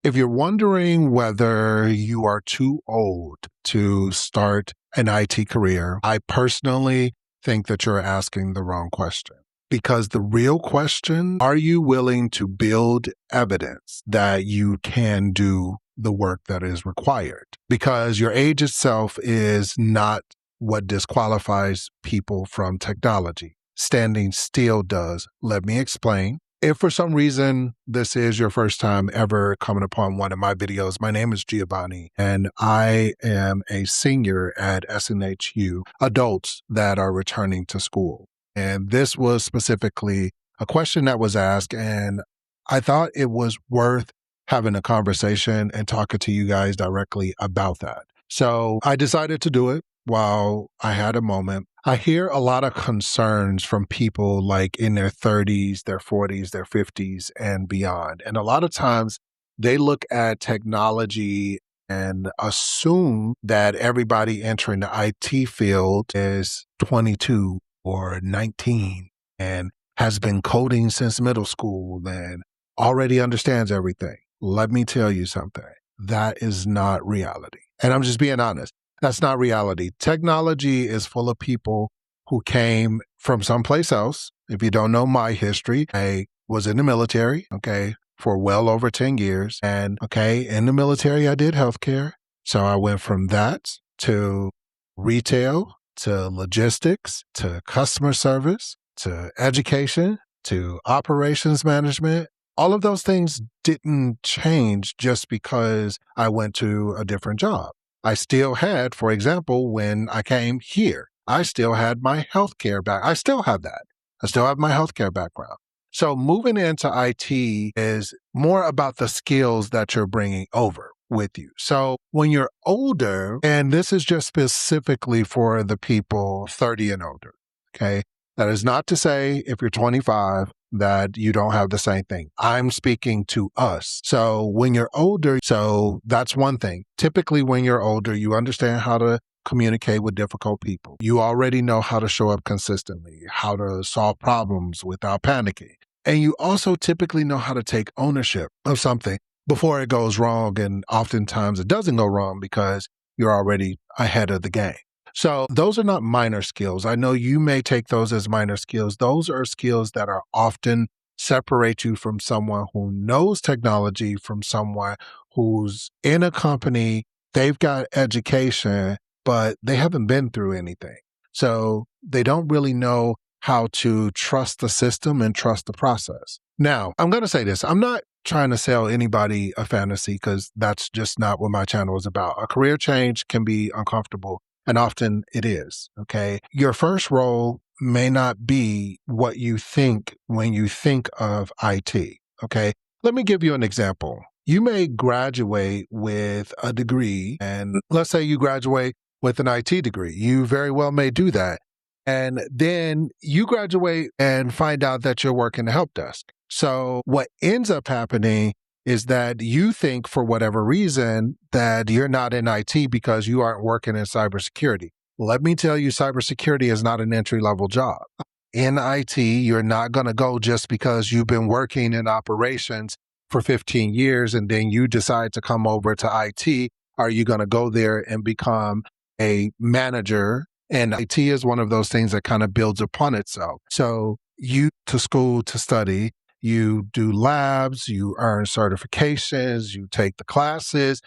If you're wondering whether you are too old to start an IT career, I personally think that you're asking the wrong question. Because the real question, are you willing to build evidence that you can do the work that is required? Because your age itself is not what disqualifies people from technology. Standing still does. Let me explain. If for some reason this is your first time ever coming upon one of my videos, my name is Giovanni, and I am a senior at SNHU, adults that are returning to school. And this was specifically a question that was asked, and I thought it was worth having a conversation and talking to you guys directly about that. So I decided to do it while I had a moment. I hear a lot of concerns from people like in their 30s, their 40s, their 50s, and beyond. And a lot of times they look at technology and assume that everybody entering the IT field is 22 or 19 and has been coding since middle school and already understands everything. Let me tell you something. That is not reality. And I'm just being honest. That's not reality. Technology is full of people who came from someplace else. If you don't know my history, I was in the military, for well over 10 years. And, in the military, I did healthcare. So I went from that to retail, to logistics, to customer service, to education, to operations management. All of those things didn't change just because I went to a different job. I still had, for example, when I came here, I still had my healthcare back. I still have that. I still have my healthcare background. So moving into IT is more about the skills that you're bringing over with you. So when you're older, and this is just specifically for the people 30 and older, that is not to say if you're 25 that you don't have the same thing. I'm speaking to us. So when you're older, so that's one thing. Typically when you're older, you understand how to communicate with difficult people. You already know how to show up consistently, how to solve problems without panicking. And you also typically know how to take ownership of something before it goes wrong. And oftentimes it doesn't go wrong because you're already ahead of the game. So those are not minor skills. I know you may take those as minor skills. Those are skills that are often separate you from someone who knows technology, from someone who's in a company, they've got education, but they haven't been through anything. So they don't really know how to trust the system and trust the process. Now, I'm going to say this. I'm not trying to sell anybody a fantasy because that's just not what my channel is about. A career change can be uncomfortable. And often it is, Your first role may not be what you think when you think of IT, Let me give you an example. You may graduate with a degree, and let's say you graduate with an IT degree. You very well may do that. And then you graduate and find out that you're working the help desk. So what ends up happening is that you think for whatever reason that you're not in IT because you aren't working in cybersecurity. Let me tell you, cybersecurity is not an entry-level job. In IT, you're not going to go just because you've been working in operations for 15 years and then you decide to come over to IT. Are you going to go there and become a manager? And IT is one of those things that kind of builds upon itself. So you to school to study, you do labs, you earn certifications, you take the classes,